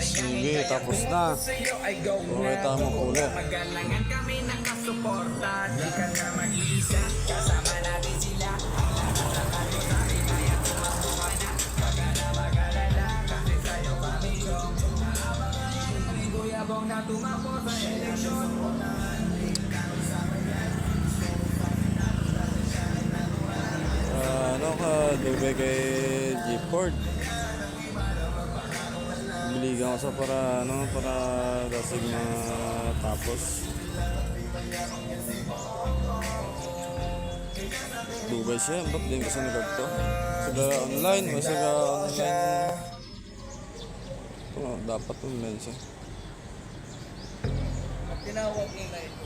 Sige, tapos na. Okay, tama po ulit. Magalangan kami nakasuporta. Di ka na mag-isa. Kasama natin sila. Kuyabong na tumakbo sa eleksyon. Ano ka, dugay kay G-Port. Biligan ko sa para dasig na tapos. Dugay siya, ba't din kasi nagagto? Sila online, may sila online. Ito, dapat online siya. Tinawag nila ito.